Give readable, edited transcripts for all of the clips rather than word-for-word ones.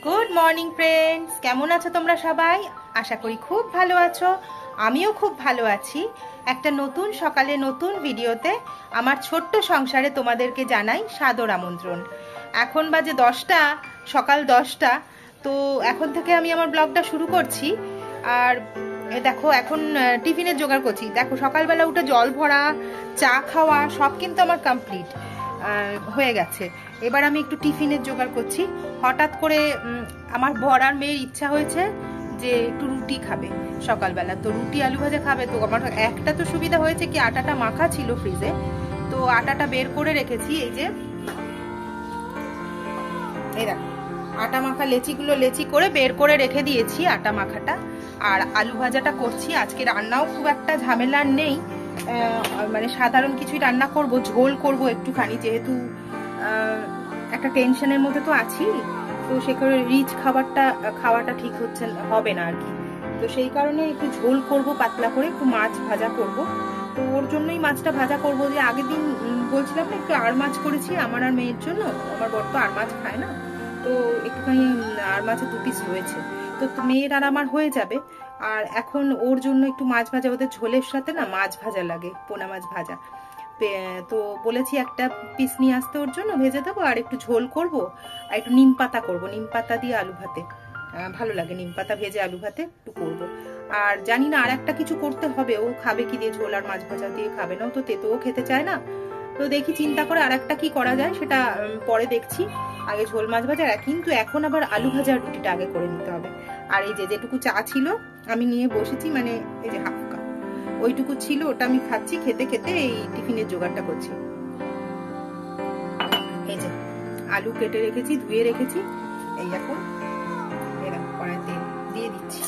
Good morning friends, কেমন আছো তোমরা সবাই? আশা করি খুব ভালো আছো। আমিও খুব ভালো আছি। একটা নতুন সকালে নতুন ভিডিওতে আমার ছোট্ট সংসারে তোমাদেরকে জানাই সাদর আমন্ত্রণ। এখন বাজে 10টা, সকাল 10টা। তো এখন থেকে আমি আমার ব্লগটা শুরু করছি। আর দেখো এখন টিফিনের জোগাড় করছি। দেখো সকালবেলা উঠে জল ভরা, চা খাওয়া সব কিন্তু আমার কমপ্লিট হয়ে গেছে। এবার আমি একটু টিফিনের জোগাড় করছি। হঠাৎ করে আমার বর আর মেয়ের ইচ্ছা হয়েছে যে একটু রুটি খাবে সকালবেলা, তো রুটি আলু ভাজা খাবে। তো আমার একটা তো সুবিধা হয়েছে কি, আটাটা মাখা ছিল ফ্রিজে, তো আটাটা বের করে রেখেছি। এই যে এই দেখো আটা মাখা লেচিগুলো লেচি করে বের করে রেখে দিয়েছি আটা মাখাটা। আর আলু ভাজাটা করছি। আজকে রান্নাও খুব একটা ঝামেলার নেই, মানে সাধারণ কিছুই রান্না করব, ঝোল করব একটুখানি, যেহেতু একটা টেনশনের মধ্যে তো আছি। তো সে করে রিচ খাওয়াটা ঠিক হবে না আর কি। তো সেই কারণে একটু ঝোল করব পাতলা করে, একটু মাছ ভাজা করব। তো ওর জন্যই মাছটা ভাজা করব। যে আগের দিন বলছিলাম না একটু আর মাছ করেছি আমার আর মেয়ের জন্য। আমার বর তো আর মাছ খায় না, তো একটুখানি আর মাছের 2 পিস রয়েছে, তো মেয়ের আর আমার হয়ে যাবে। আর এখন ওর জন্য একটু মাছ ভাজা, ওদের ঝোলের সাথে না মাছ ভাজা লাগে, পোনা মাছ ভাজা। তো বলেছি একটা পিস নিয়ে আসতে ওর জন্য, ভেজে দেবো। আর একটু ঝোল করব, আর একটু নিম পাতা করবো, নিম পাতা দিয়ে আলু ভাতে ভালো লাগে। নিম পাতা ভেজে আলু ভাতে একটু করবো। আর জানি না আর একটা কিছু করতে হবে। ও খাবে কি দিয়ে, ঝোল আর মাছ ভাজা দিয়ে খাবে না, ও তো তেতোও খেতে চায় না। তো দেখি চিন্তা করে আর একটা কি করা যায়, সেটা পরে দেখছি। আগে ঝোল মাছ ভাজা, কিন্তু এখন আবার আলু ভাজার রুটিটা আগে করে নিতে হবে। আর এই যেটুকু চা ছিল আমি নিয়ে বসেছি, মানে এই যে হাফ কাপ ওইটুকু ছিল, ওটা আমি খাচ্ছি। খেতে খেতে এই টিফিনের জোগাড়টা করছি। এই যে আলু কেটে রেখেছি, ধুয়ে রেখেছি। এই এখন কড়াইতে দিয়ে দিচ্ছি।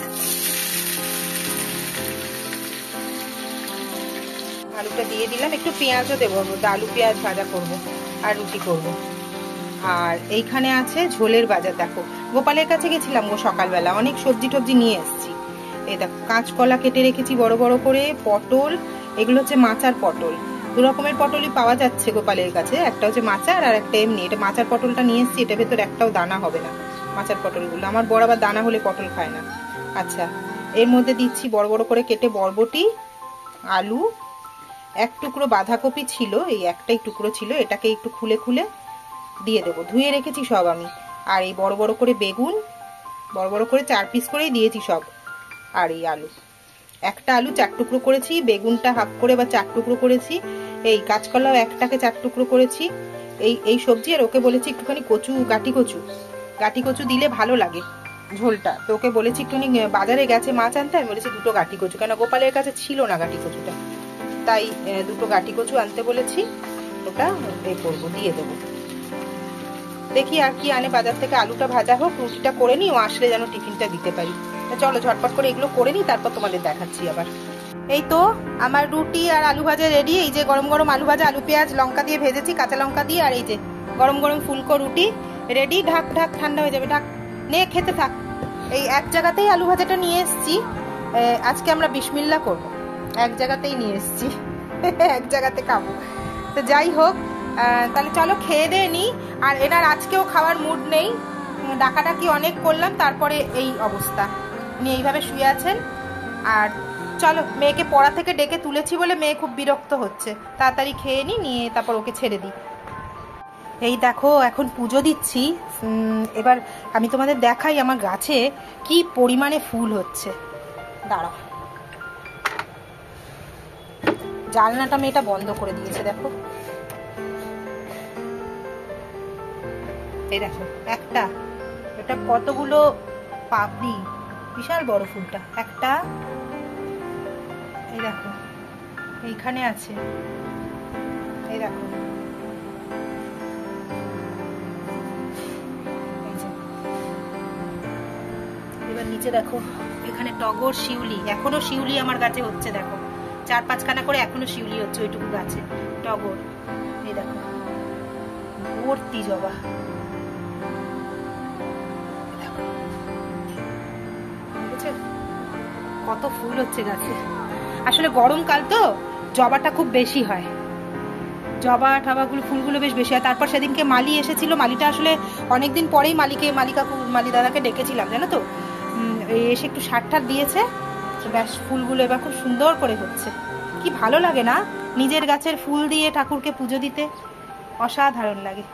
আলুটা দিয়ে দিলাম, একটু পেঁয়াজও দেবো, আলু পেঁয়াজ ভাজা করব আর রুটি করব। আর এইখানে আছে ঝোলের বাজার। দেখো গোপালের কাছে গেছিলাম গো সকালবেলা, অনেক সবজি টবজি নিয়ে এসেছি। এই দেখো কাঁচকলা কেটে রেখেছি বড় বড় করে, পটল, এগুলো হচ্ছে মাচার পটল। 2 রকমের পটলই পাওয়া যাচ্ছে গোপালের কাছে, একটা হচ্ছে মাচার আর একটা এমনি। এটা মাচার পটলটা নিয়ে এসেছি, এটা ভেতর একটাও দানা হবে না মাচার পটলগুলো। আমার বড় আবার দানা হলে পটল খায় না। আচ্ছা, এর মধ্যে দিচ্ছি বড় বড় করে কেটে বরবটি, আলু, এক টুকরো বাঁধাকপি ছিল, এই একটাই টুকরো ছিল, এটাকে একটু খুলে খুলে দিয়ে দেবো। ধুয়ে রেখেছি সব আমি। আর এই বড় বড় করে বেগুন, বড় বড় করে 4 পিস করেই দিয়েছি সব। আর এই আলু, একটা আলু 4 টুকরো করেছি, বেগুনটা হাফ করে বা 4 টুকরো করেছি, এই কাঁচকলাও একটাকে 4 টুকরো করেছি। এই সবজি। আর ওকে বলেছি একটুখানি কচু, গাটি কচু দিলে ভালো লাগে ঝোলটা। তো ওকে বলেছি একটুখানি, বাজারে গেছে মাছ আনতে, আমি বলেছি 2টো গাটি কচু, কেন গোপালের কাছে ছিল না গাটি কচুটা, তাই 2টো গাটি কচু আনতে বলেছি। ওটা করবো, দিয়ে দেবো। দেখি আর কি আনে বাজার থেকে। আলুটা ভাজা হোক, রুটিটা করে নিই, ও আসলে যেন টিফিনটা দিতে পারি। চলো ঝটপট করে এগুলো করে নিই, তারপর তোমাদের দেখাচ্ছি আবার। এই তো আমার রুটি আর আলু ভাজা রেডি। এই যে গরম গরম আলু ভাজা, আলু পেঁয়াজ লঙ্কা দিয়ে ভেজেছি, কাঁচা লঙ্কা দিয়ে। আর এই যে গরম গরম ফুলকো রুটি রেডি। ঢাক ঢাক, ঠান্ডা হয়ে যাবে, ঢাক নিয়ে খেতে থাক। এই এক জায়গাতেই আলু ভাজাটা নিয়ে এসছি। আজকে আমরা বিসমিল্লাহ করবো, এক জায়গাতেই নিয়ে এসছি, এক জায়গাতে খাবো। তো যাই হোক, তাহলে চলো খেয়ে দিয়ে নি। আর এনার আজকেও খাওয়ার মুড নেই, ডাকাডাকি অনেক করলাম, তারপরে এই অবস্থা। উনি এইভাবে শুয়ে আছেন। আর চলো, মেয়েকে পড়া থেকে ডেকে তুলেছি বলে মেয়ে খুব বিরক্ত হচ্ছে। তাড়াতাড়ি খেয়ে নিয়ে তারপর ওকে ছেড়ে দিই। এই দেখো এখন পুজো দিচ্ছি। এবার আমি তোমাদের দেখাই আমার গাছে কি পরিমাণে ফুল হচ্ছে। দাঁড়াও, জানলাটা মেয়েটা বন্ধ করে দিয়েছে, দেখো। এই দেখো একটা, এটা কতগুলো পাপড়ি, বিশাল বড় ফুলটা একটা। এই দেখো এইখানে আছে, এই দেখো। এবার নিচে দেখো, এখানে টগর, শিউলি, এখনো শিউলি আমার গাছে হচ্ছে। দেখো 4-5 খানা করে এখনো শিউলি হচ্ছে ওইটুকু গাছে, টগর। এই দেখো ভর্তি জবা। কত ফুল হচ্ছে গাছে। আসলে গরমকাল তো জবাটা খুব বেশি হয়, জবা ঠাবাগুলো ফুলগুলো বেশ বেশি হয়। তারপর সেদিনকে মালি এসেছিল, মালিটা আসলে অনেকদিন পরেই মালি দাদাকে ডেকেছিলাম জানো তো, এসে একটু সার ঠার দিয়েছে, ব্যাস ফুলগুলো এবার খুব সুন্দর করে হচ্ছে। কি ভালো লাগে না নিজের গাছের ফুল দিয়ে ঠাকুরকে পুজো দিতে, অসাধারণ লাগে।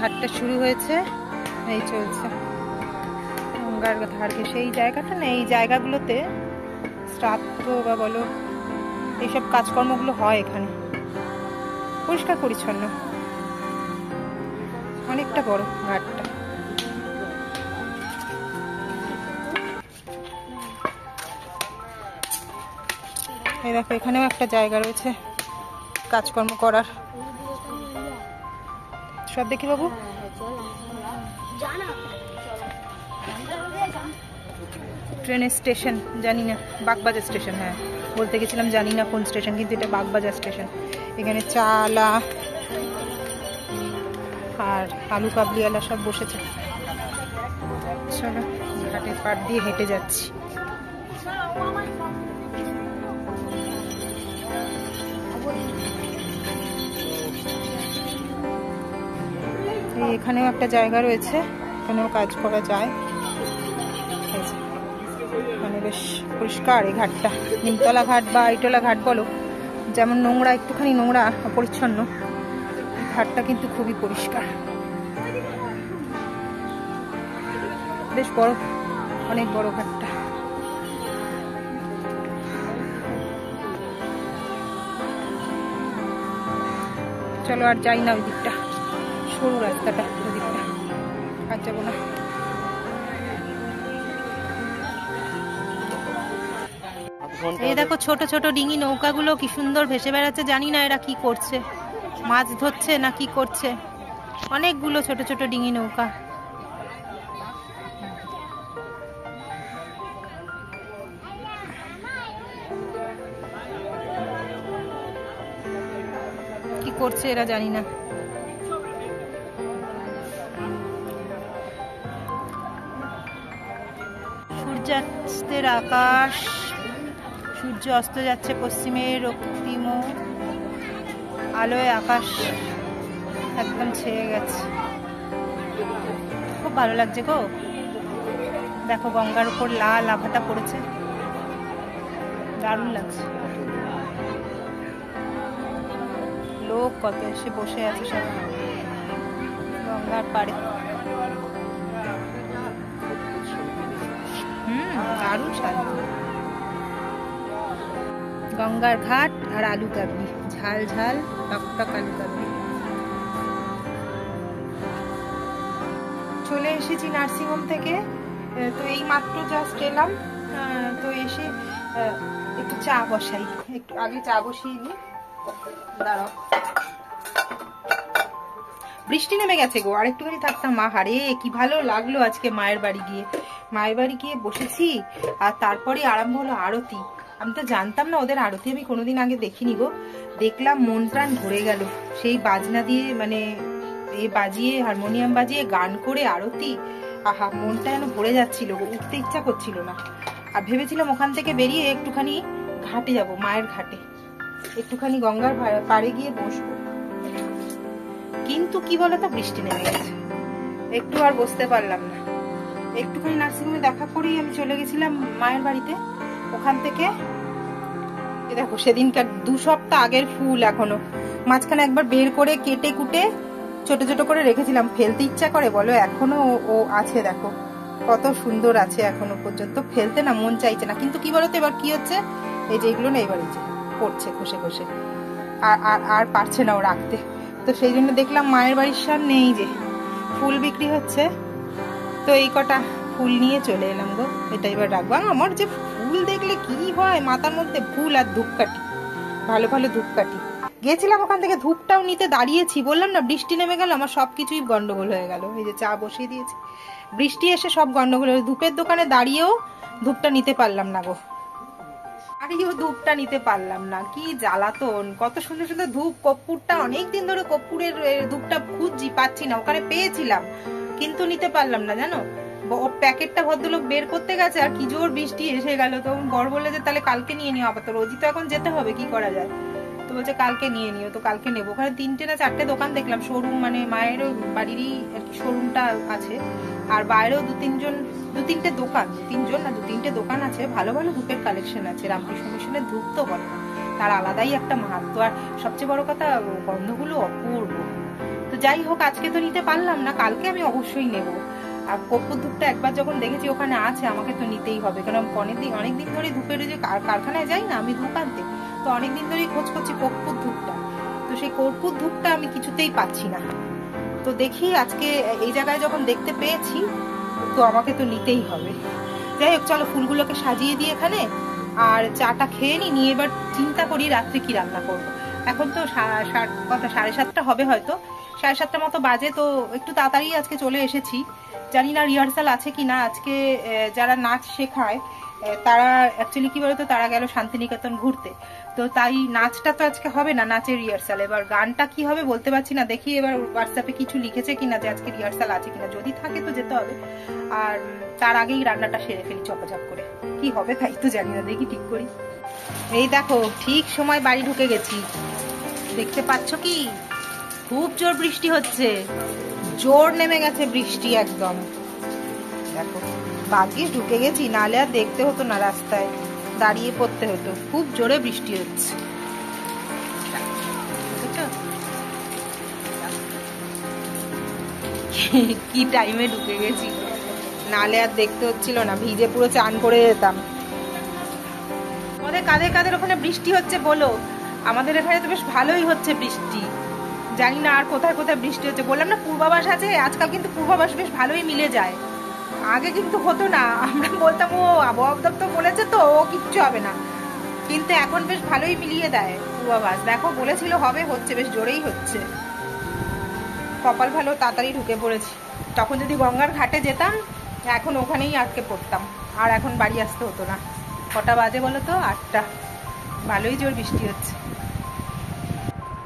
ঘাটটা শুরু হয়েছে, এই চলছে গঙ্গার ধারকে সেই জায়গাটা না, এই জায়গাগুলোতে শ্রাদ্ধ বা বলো এইসব কাজকর্মগুলো হয় এখানে। পরিষ্কার পরিচ্ছন্ন, অনেকটা বড় ঘাটটা। এই দেখো এখানেও একটা জায়গা রয়েছে কাজকর্ম করার। সব দেখি বাবু। ট্রেনের স্টেশন জানি না, বাগবাজার স্টেশন, হ্যাঁ বলতে গেছিলাম জানি না কোন স্টেশন, কিন্তু এটা বাগবাজার স্টেশন। এখানে চালা আর আলু কাবলিওয়ালা সব বসেছে। চলো ঘাটের পাড় দিয়ে হেঁটে যাচ্ছি। এখানেও একটা জায়গা রয়েছে, এখানেও কাজ করা যায়, মানে বেশ পরিষ্কার এই ঘাটটা। নিমতলা ঘাট বা আইটলা ঘাট বলো, যেমন নোংরা, একটুখানি নোংরা অপরিচ্ছন্ন, ঘাটটা কিন্তু খুবই পরিষ্কার, বেশ বড়, অনেক বড় ঘাটটা। চলো আর যাই না ওই দিকটা, সরু রাস্তাটা ওই দিকটা, আর যাবো না। এই দেখো ছোট ছোট ডিঙি নৌকাগুলো কি সুন্দর ভেসে বেড়াচ্ছে, জানি না এরা কি করছে, মাছ ধরছে না কি করছে। অনেকগুলো ছোট ছোট ডিঙি নৌকা। কি করছে এরা জানি না। সূর্যাস্তের আকাশ, সূর্য অস্ত যাচ্ছে পশ্চিমে, রক্তিম আলোয় আকাশ একদম ছেয়ে গেছে, খুব ভালো লাগছে গো। দেখো গঙ্গার উপর লাল আভাটা পড়েছে, দারুণ লাগছে। লোক কত এসে বসে আছে সব গঙ্গার পাড়ে। দারুণ শান্তি। গঙ্গার ঘাট আর আলু কাবলি, ঝাল ঝাল টকটক আলু কাবলি। চলে এসেছি নার্সিংহোম থেকে, তো এই মাত্র জাস্ট এলাম। তো এসে একটু চা বসাই, একটু আগে চা বসিয়ে নি। দাঁড়াও, বৃষ্টি নেমে গেছে গো, আর একটুখানি থাকতাম। মা হারে কি ভালো লাগলো আজকে মায়ের বাড়ি গিয়ে। মায়ের বাড়ি গিয়ে বসেছি আর তারপরে আরম্ভ হলো আরতি। আমি তো জানতাম না ওদের আরতি আমি কোনোদিন আগে দেখিনি গো। দেখলাম মন প্রাণ ভরে গেল। সেই বাজনা দিয়ে মানে বাজিয়ে, হারমোনিয়াম বাজিয়ে গান করে আরতি, আহা মনটা যেন ভরে যাচ্ছিল গো, উঠতে ইচ্ছা করছিল না। আর ভেবেছিলাম ওখান থেকে বেরিয়ে একটুখানি ঘাটে যাব, মায়ের ঘাটে একটুখানি গঙ্গার পাড়ে গিয়ে বসবো। কিন্তু কি বলতো, বৃষ্টি নেমে গেছে, একটু আর বসতে পারলাম না। একটুখানি নার্সিংহোমে দেখা করেই আমি চলে গেছিলাম মায়ের বাড়িতে। ওখান থেকে দেখো সেদিনকার 2 সপ্তাহ আগের ফুল এখনো, মাঝখানে একবার বের করে কেটে কুটে ছোট ছোট করে রেখেছিলাম। ফেলতে ইচ্ছা করে বলো, এখনো ও আছে, দেখো কত সুন্দর আছে এখনো পর্যন্ত। ফেলতে না মন চাইছে না, কিন্তু কি বলতো এবার কি হচ্ছে, এই যে এগুলো না এবার এই যে পড়ছে খসে খসে, আর পারছে না ও রাখতে। তো সেই জন্য দেখলাম মায়ের বাড়ির সামনে এই যে ফুল বিক্রি হচ্ছে, তো এই কটা ফুল নিয়ে চলে এলাম গো। এটা এবার রাখবো। আমার যে ফুল দেখলে কি হয় মাথার মধ্যে, ফুল আর ধূপকাঠি, ভালো ভালো ধূপকাঠি। গেছিলাম ওখান থেকে ধূপটাও নিতে দাঁড়িয়েছি, বললাম না বৃষ্টি নেমে গেল, আমার সবকিছুই গন্ডগোল হয়ে গেল। এই যে চা বসিয়ে দিয়েছি, বৃষ্টি এসে সব গন্ডগোল হয়ে, ধূপের দোকানে দাঁড়িয়েও ধূপটা নিতে পারলাম না গো। আরেও ধূপটা নিতে পারলাম না, কি জ্বালাতন। কত সুন্দর সুন্দর ধূপ, কর্পূরটা অনেকদিন ধরে কর্পূরের ধূপটা খুঁজছি, পাচ্ছি না। ওখানে পেয়েছিলাম কিন্তু নিতে পারলাম না জানো। প্যাকেটটা ভদ্রলোক বের করতে গেছে আর কি জোর বৃষ্টি এসে গেল। তো বর বলে যে তাহলে কালকে নিয়ে নিও, আপাতত রোজই তো এখন যেতে হবে, কি করা যায়। তো বলছে কালকে নিয়ে নিও, তো কালকে নেবো। ওখানে 3টে না 4টে দোকান দেখলাম, শোরুম মানে মায়েরও বাড়িরই আর কি শোরুমটা আছে, আর বাইরেও 2-3টে দোকান, 3জন না 2-3টে দোকান আছে, ভালো ভালো ধূপের কালেকশন আছে। রামকৃষ্ণ মিশনের ধূপ তো বলে না, তার আলাদাই একটা মাহাত্ম। আর সবচেয়ে বড় কথা গন্ধগুলো অপূর্ব। তো যাই হোক, আজকে তো নিতে পারলাম না, কালকে আমি অবশ্যই নেবো। আর কর্পূর ধূপটা একবার যখন দেখেছি ওখানে আছে, আমাকে তো নিতেই হবে, কারণ অনেকদিন ধরে ধূপের যে কারখানায় যাই না আমি ধূপ আনতে, তো অনেকদিন ধরেই খোঁজ করছি কর্পূর ধূপটা। তো সেই কর্পূর ধূপটা আমি কিছুতেই পাচ্ছি না। তো দেখি আজকে এই জায়গায় যখন দেখতে পেয়েছি, তো আমাকে তো নিতেই হবে। যাই হোক চলো, ফুলগুলোকে সাজিয়ে দিই এখানে, আর চাটা খেয়ে নিয়ে এবার চিন্তা করি রাত্রে কি রান্না করবো। এখন তো 7:30 হবে, হয়তো 7:30 মতো বাজে। তো একটু তাড়াতাড়ি আজকে চলে এসেছি। জানি না রিহার্সাল আছে কি না আজকে। যারা নাচ শেখায় তারা অ্যাকচুয়ালি কি বলতো, তারা গেল শান্তিনিকেতন ঘুরতে, তো তাই নাচটা তো আজকে হবে না, নাচের রিহার্সাল। এবার গানটা কি হবে বলতে পারছি না, দেখি এবার হোয়াটসঅ্যাপে কিছু লিখেছে কিনা যে আজকে রিহার্সাল আছে কিনা, যদি থাকে তো যেতে হবে। আর তার আগেই রান্নাটা সেরে ফেলি চপাচপ করে, কি হবে তাই তো জানি না, দেখি ঠিক করি। এই দেখো ঠিক সময় বাড়ি ঢুকে গেছি, দেখতে পাচ্ছ কি খুব জোর বৃষ্টি হচ্ছে, জোর নেমে গেছে বৃষ্টি একদম। দেখো ভাগ্যিস ঢুকে গেছি, নালে আর দেখতে হতো না, রাস্তায় দাঁড়িয়ে পড়তে হতো, খুব জোরে বৃষ্টি হচ্ছে। কি টাইমে ঢুকে গেছি, নালে আর দেখতে হচ্ছিল না, ভিজে পুরো চান করে যেতাম। আমাদের কাদের কাদের ওখানে বৃষ্টি হচ্ছে বলো, আমাদের এখানে তো বেশ ভালোই হচ্ছে বৃষ্টি। জানি না আর কোথায় কোথায় বৃষ্টি হচ্ছে। বললাম না পূর্বাভাস আছে, আজকাল কিন্তু পূর্বাভাস বেশ ভালোই মিলে যায়। আগে কিন্তু হতো না, আমরা বলতাম ও আবহাওয়া দপ্তর বলেছে তো ও কিচ্ছু হবে না, কিন্তু এখন বেশ ভালোই মিলিয়ে দেয় পূর্বাভাস। দেখো বলেছিল হবে, হচ্ছে, বেশ জোরেই হচ্ছে। কপাল ভালো তাড়াতাড়ি ঢুকে পড়েছি, তখন যদি গঙ্গার ঘাটে যেতাম এখন ওখানেই আটকে পড়তাম, আর এখন বাড়ি আসতে হতো না। কটা বাজে বলো তো, 8টা। ভালোই জোর বৃষ্টি হচ্ছে।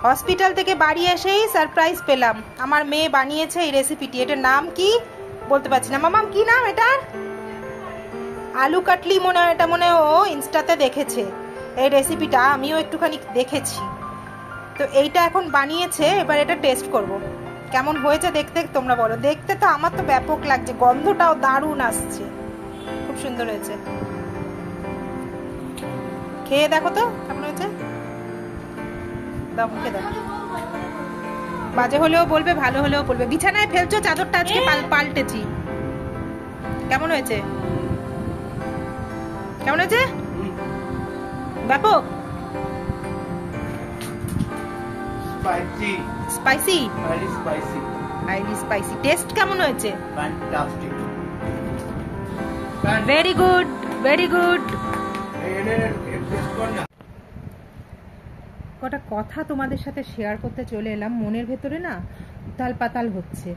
হসপিটাল থেকে বাড়ি এসেই সারপ্রাইজ পেলাম, আমার মেয়ে বানিয়েছে এই রেসিপিটি। এটার নাম কি বলতে পারছি না। মামাম কি নাম এটার? আলু কাটলি মনে হয়, এটা মনে ও ইনস্টাতে দেখেছে এই রেসিপিটা, আমিও একটুখানি দেখেছি। তো এইটা এখন বানিয়েছে, এবার এটা টেস্ট করব কেমন হয়েছে দেখতে, তোমরা বলো। দেখতে তো আমার তো ব্যাপক লাগছে, গন্ধটাও দারুণ আসছে, খুব সুন্দর হয়েছে। খেয়ে দেখো তো কেমন হয়েছে, দাও মুখে দাও। বাজে হলেও বলবে, ভালো হলেও বলবে। বিছানায় ফেলছো চাদরটা, আজকে পাল্টেছি। কেমন হয়েছে? কেমন আছে? ব্যাপক spicy spicy highly spicy highly spicy. Test কেমন হয়েছে? Fantastic very good very good. কটা কথা তোমাদের সাথে শেয়ার করতে চলে এলাম, মনের ভেতরে না উতাল পাতাল হচ্ছে।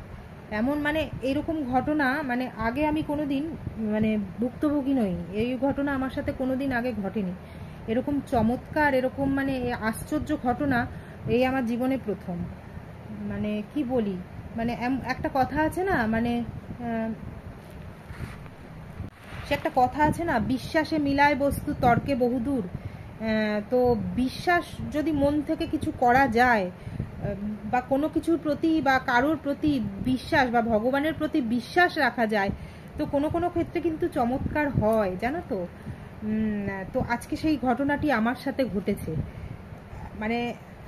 এমন মানে এরকম ঘটনা মানে আগে আমি কোনোদিন মানে ভুক্তভোগী নই, এই ঘটনা আমার সাথে কোনোদিন আগে ঘটেনি। এরকম চমৎকার এরকম মানে আশ্চর্য ঘটনা এই আমার জীবনে প্রথম। মানে কি বলি, মানে একটা কথা আছে না, মানে সে একটা কথা আছে না, বিশ্বাসে মিলায় বস্তু তর্কে বহুদূর। তো বিশ্বাস যদি মন থেকে কিছু করা যায় বা কোনো কিছুর প্রতি বা কারোর প্রতি বিশ্বাস বা ভগবানের প্রতি বিশ্বাস রাখা যায়, তো কোনো কোনো ক্ষেত্রে কিন্তু চমৎকার হয়, জানো তো। তো আজকে সেই ঘটনাটি আমার সাথে ঘটেছে। মানে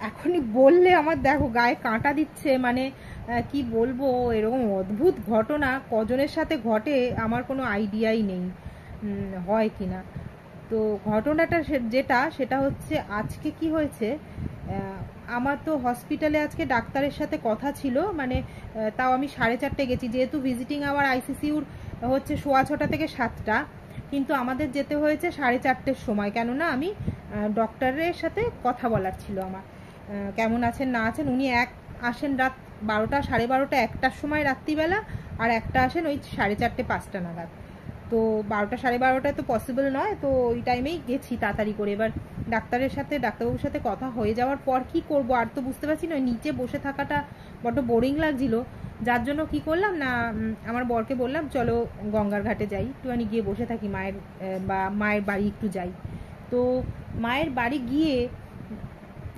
এখনই বললে আমার দেখো গায়ে কাঁটা দিচ্ছে। মানে কি বলবো, এরকম অদ্ভুত ঘটনা কজনের সাথে ঘটে আমার কোনো আইডিয়াই নেই হয় কি না। তো ঘটনাটা যেটা সেটা হচ্ছে আজকে কি হয়েছে, আমার তো হসপিটালে আজকে ডাক্তারের সাথে কথা ছিল। মানে তাও আমি 4:30 গেছি, যেহেতু ভিজিটিং আওয়ার আইসিসিউর হচ্ছে 6:15 থেকে 7টা, কিন্তু আমাদের যেতে হয়েছে 4:30-র সময়। কেননা আমি ডক্টরের সাথে কথা বলার ছিল আমার, কেমন আছেন না আছেন। উনি আসেন রাত 12টা 12:30 1টার সময় রাত্রিবেলা, আর একটা আসেন ওই 4:30 5টা নাগাদ। তো 12টা 12:30টায় তো পসিবল নয়, তো ওই টাইমেই গেছি তাড়াতাড়ি করে। এবার ডাক্তারবাবুর সাথে কথা হয়ে যাওয়ার পর কি করব আর তো বুঝতে পারছি না, নিচে বসে থাকাটা বড্ড বোরিং লাগছিল। যার জন্য কি করলাম না, আমার বরকে বললাম চলো গঙ্গার ঘাটে যাই, একটুখানি গিয়ে বসে থাকি, মায়ের বাড়ি একটু যাই। তো মায়ের বাড়ি গিয়ে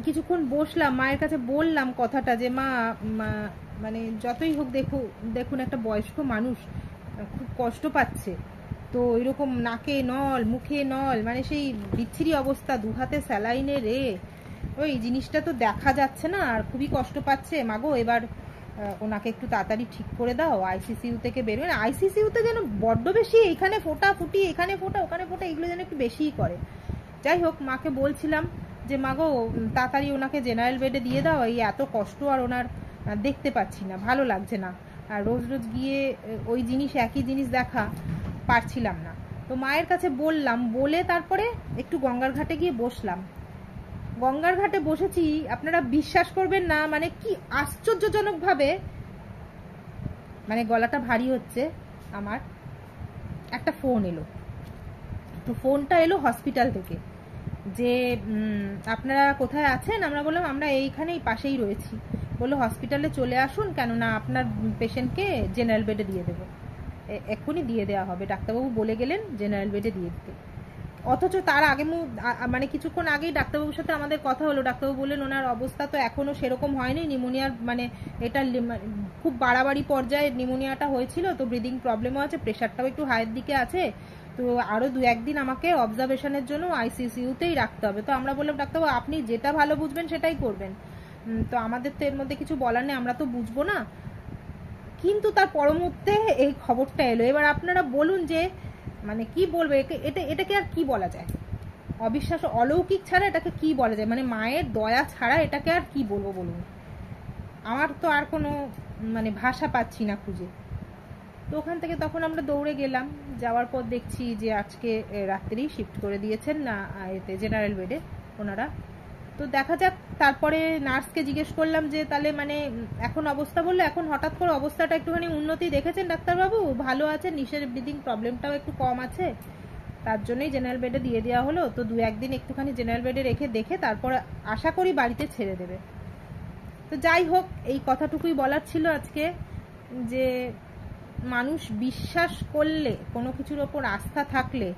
কিছুক্ষণ বসলাম, মায়ের কাছে বললাম কথাটা যে মা মানে যতই হোক দেখুন একটা বয়স্ক মানুষ খুব কষ্ট পাচ্ছে, তো এরকম নাকে নল মুখে নল, মানে সেই বিচ্ছিরি অবস্থা, 2 হাতে স্যালাইনে রে, ওই জিনিসটা তো দেখা যাচ্ছে না, আর খুবই কষ্ট পাচ্ছে। মাগো এবার ওনাকে একটু তাড়াতাড়ি ঠিক করে দাও, আইসিসিউ থেকে বেরোয়। আইসিসিউতে যেন বড্ড বেশি এখানে ফোটা ফুটি, এখানে ফোটা ওখানে ফোটা, এগুলো যেন একটু বেশিই করে। যাই হোক, মাকে বলছিলাম যে মাগো তাড়াতাড়ি ওনাকে জেনারেল বেডে দিয়ে দাও, এই এত কষ্ট আর ওনার দেখতে পাচ্ছি না, ভালো লাগছে না, আর রোজ রোজ গিয়ে ওই জিনিস একই জিনিস দেখা পারছিলাম না। তো মায়ের কাছে বললাম, বলে তারপরে একটু গঙ্গার ঘাটে গিয়ে বসলাম। গঙ্গার ঘাটে বসেছি, আপনারা বিশ্বাস করবেন না মানে কি আশ্চর্যজনকভাবে, মানে গলাটা ভারী হচ্ছে আমার, একটা ফোন এলো। তো ফোনটা এলো হসপিটাল থেকে, যে আপনারা কোথায় আছেন। আমরা বললাম আমরা এইখানেই পাশেই রয়েছি। বললো হসপিটালে চলে আসুন, কেননা আপনার পেশেন্টকে জেনারেল বেডে দিয়ে দেবো, এক্ষুনি দিয়ে দেওয়া হবে, ডাক্তারবাবু বলে গেলেন জেনারেল বেডে দিয়ে দিতে। অথচ তার আগে মানে কিছুক্ষণ আগেই ডাক্তারবাবুর সাথে আমাদের কথা হলো, ডাক্তারবাবু বললেন ওনার অবস্থা তো এখনো সেরকম হয়নি, নিউমোনিয়ার মানে এটা খুব বাড়াবাড়ি পর্যায়ে নিউমোনিয়াটা হয়েছিল, তো ব্রিদিং প্রবলেমও আছে, প্রেশারটাও একটু হাইয়ের দিকে আছে, তো আরও 2-1 দিন আমাকে অবজারভেশনের জন্য আইসিসিউতেই রাখতে হবে। তো আমরা বললাম ডাক্তারবাবু আপনি যেটা ভালো বুঝবেন সেটাই করবেন, তো আমাদের তো এর মধ্যে কিছু বলার নেই, আমরা তো বুঝবো না। কিন্তু তার পর মুহূর্তে এই খবরটা এলো। এবার আপনারা বলুন যে মানে কি বলবো, এটাকে আর কি বলা যায়, অবিশ্বাস অলৌকিক ছাড়া এটাকে কি বলা যায়, মানে মায়ের দয়া ছাড়া এটাকে আর কি বলবো বলুন। আমার তো আর কোনো মানে ভাষা পাচ্ছি না খুঁজে। তো ওখান থেকে তখন আমরা দৌড়ে গেলাম, যাওয়ার পর দেখছি যে আজকে রাত্রেই শিফট করে দিয়েছেন না এতে জেনারেল বেডে ওনারা। তো দেখা যাক। তারপরে নার্সকে জিজ্ঞেস করলাম যে তাহলে মানে এখন অবস্থা, বললো এখন হঠাৎ করে অবস্থাটা একটুখানি উন্নতি দেখেছেন ডাক্তারবাবু, ভালো আছে, নিঃশ্বাস ব্রিদিং প্রবলেমটাও একটু কম আছে, তার জন্যই জেনারেল বেডে দিয়ে দেওয়া হলো। তো 2-1 দিন একটুখানি জেনারেল বেডে রেখে দেখে তারপর আশা করি বাড়িতে ছেড়ে দেবে। তো যাই হোক, এই কথাটুকুই বলার ছিল আজকে, যে মানুষ বিশ্বাস করলে, কোনো কিছুর ওপর আস্থা থাকলে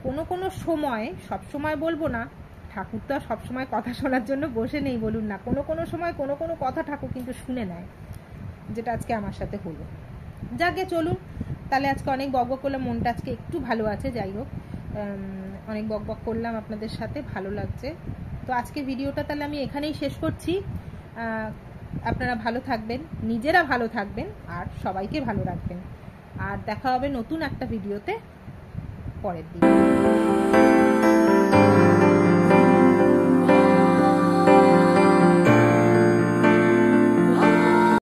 কোনো কোনো সময়, সব সময় বলবো না, ঠাকুর তো আর সবসময় কথা শোনার জন্য বসে নেই বলুন না, কোনো কোনো সময় কোনো কোনো কথা ঠাকুর কিন্তু শুনে নেয়, যেটা আজকে আমার সাথে হলো। যাকে চলুন, তাহলে আজকে অনেক বকবক করলাম, মনটা আজকে একটু ভালো আছে। যাই হোক, অনেক বকবক করলাম আপনাদের সাথে, ভালো লাগছে। তো আজকে ভিডিওটা তাহলে আমি এখানেই শেষ করছি। আপনারা ভালো থাকবেন, নিজেরা ভালো থাকবেন, আর সবাইকে ভালো রাখবেন। আর দেখা হবে নতুন একটা ভিডিওতে পরের দিন।